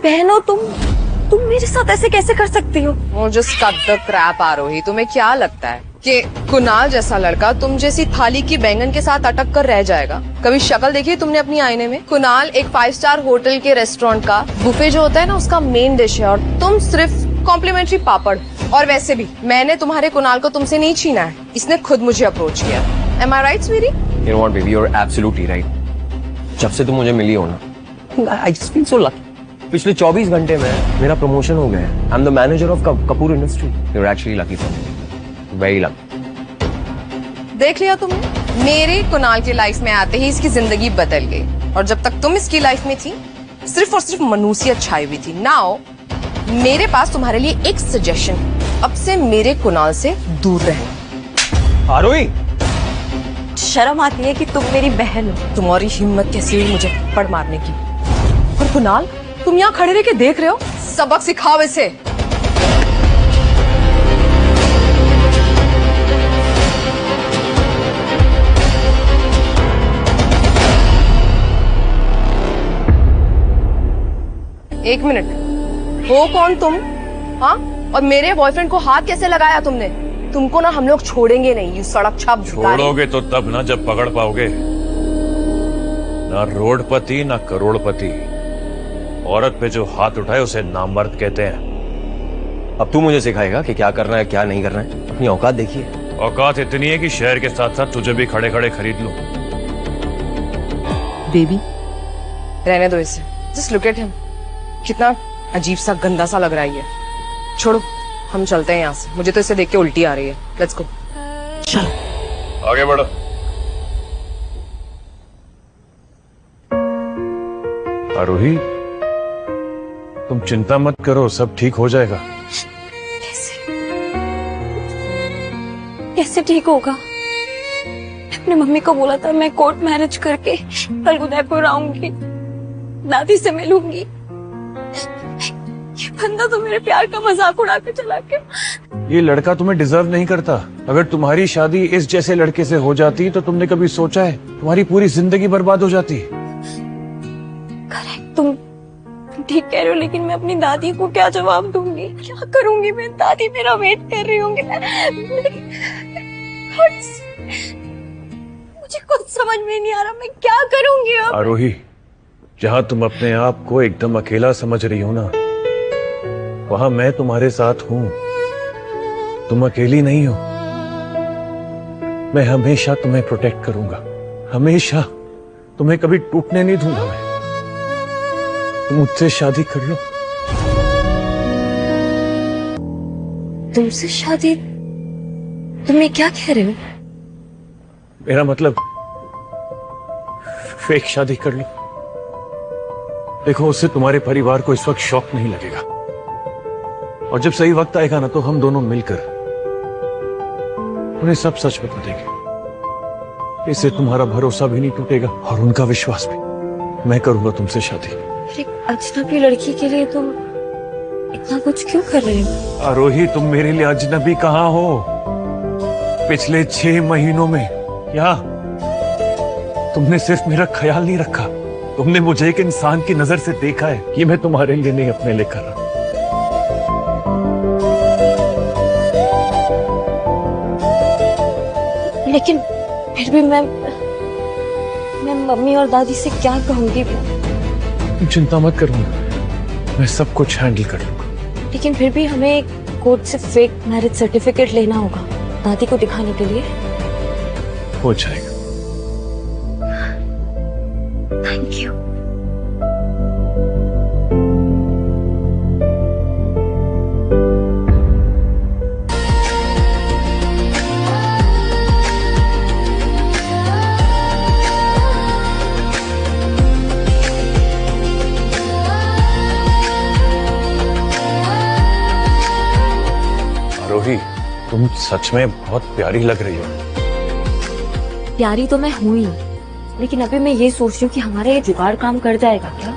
बहन हो तुम मेरे साथ ऐसे कैसे कर सकती हो? मुझे कब तक क्रैप आरोही, तुम्हें क्या लगता है कि कुणाल जैसा लड़का तुम जैसी थाली की बैंगन के साथ अटक कर रह जाएगा? कभी शक्ल देखी तुमने अपनी आईने में? कुणाल एक 5 स्टार होटल के रेस्टोरेंट का बुफे जो होता है ना, उसका मेन डिश है, और तुम सिर्फ कॉम्प्लीमेंट्री पापड़। और वैसे भी मैंने तुम्हारे कुणाल को तुमसे नहीं छीना है, इसने खुद मुझे अप्रोच किया। Am I right, sweetie? You know what, baby, you're absolutely right. जब से तुम मुझे मिली हो ना, I just feel so lucky. पिछले 24 घंटे में मेरा प्रमोशन हो गया है। I'm the manager of Kapoor Industry. You're actually lucky for me. Very lucky. देख लिया तुमने, मेरे कुणाल की लाइफ में आते ही इसकी जिंदगी बदल गई। और जब तक तुम इसकी लाइफ में थी, सिर्फ और सिर्फ मनुष्यत छाई हुई थी। नाउ मेरे पास तुम्हारे लिए एक सजेशन, अब से मेरे कुणाल से दूर रहे। आरोही, शर्म आती है कि तुम मेरी बहन हो। तुम्हारी हिम्मत कैसी हुई मुझे पड़ मारने की? और कुणाल, तुम यहाँ खड़े रह के देख रहे हो? सबक सिखाओ इसे। एक मिनट, हो कौन तुम? हाँ, और मेरे बॉयफ्रेंड को हाथ कैसे लगाया तुमने? तुमको ना हम लोग छोड़ेंगे नहीं, ये सड़क छाप छोड़ोगे तो तब ना जब पकड़ पाओगे। ना रोडपति ना करोड़पति, औरत पे जो हाथ उठाए उसे नामर्द कहते हैं। अब तू मुझे सिखाएगा कि क्या करना है क्या नहीं करना है? अपनी औकात देखिए। औकात इतनी है कि शहर के साथ साथ तुझे भी खड़े खड़े खरीद लूं। बेबी, रहने दो इसे। जस्ट लुक एट हिम, कितना अजीब सा गंदा सा लग रहा है ये। छोड़ो, हम चलते हैं यहाँ से। मुझे तो इसे देख के उल्टी आ रही है। Let's go. चलो आगे बढ़ो। आरोही, तुम चिंता मत करो, सब ठीक हो जाएगा। कैसे ठीक होगा? अपने मम्मी को बोला था मैं कोर्ट मैरिज करके कल उदयपुर आऊंगी, दादी से मिलूंगी। ये बंदा तो मेरे प्यार का मजाक उड़ा के चला गया। ये लड़का तुम्हें डिजर्व नहीं करता। अगर तुम्हारी शादी इस जैसे लड़के से हो जाती तो तुमने कभी सोचा है तुम्हारी पूरी जिंदगी बर्बाद हो जाती? करेक्ट, तुम ठीक कह रहे हो, लेकिन मैं अपनी दादी को क्या जवाब दूंगी? क्या करूंगी मैं? दादी मेरा वेट कर रही होंगी। मुझे कुछ समझ में नहीं आ रहा, मैं क्या करूंगी अब? आरोही, जहाँ तुम अपने आप को एकदम अकेला समझ रही हो ना, वहां मैं तुम्हारे साथ हूं। तुम अकेली नहीं हो। मैं हमेशा तुम्हें प्रोटेक्ट करूंगा, हमेशा। तुम्हें कभी टूटने नहीं दूंगा मैं। तुम मुझसे शादी कर लो। तुमसे शादी? तुम ये क्या कह रहे हो? मेरा मतलब फेक शादी कर लो। देखो, उससे तुम्हारे परिवार को इस वक्त शॉक नहीं लगेगा, और जब सही वक्त आएगा ना, तो हम दोनों मिलकर उन्हें सब सच बता देंगे। इससे तुम्हारा भरोसा भी नहीं टूटेगा और उनका विश्वास भी। मैं करूंगा तुमसे शादी। एक अजनबी लड़की के लिए तुम इतना कुछ क्यों कर रहे हो? आरोही, तुम मेरे लिए अजनबी कहाँ हो? पिछले 6 महीनों में यहाँ तुमने सिर्फ मेरा ख्याल नहीं रखा, तुमने मुझे एक इंसान की नजर से देखा है। ये मैं तुम्हारे लिए नहीं, अपने लिए कर रहा हूं। लेकिन फिर भी मैं मम्मी और दादी से क्या कहूंगी? तुम चिंता मत करो, मैं सब कुछ हैंडल कर लूंगा। लेकिन फिर भी हमें कोर्ट से फेक मैरिज सर्टिफिकेट लेना होगा दादी को दिखाने के लिए। हो जाएगा। Thank you. आरोही, तुम सच में बहुत प्यारी लग रही हो। प्यारी तो मैं हूं ही, लेकिन अभी मैं ये सोच रही हूँ कि हमारा ये जुगाड़ काम कर जाएगा क्या?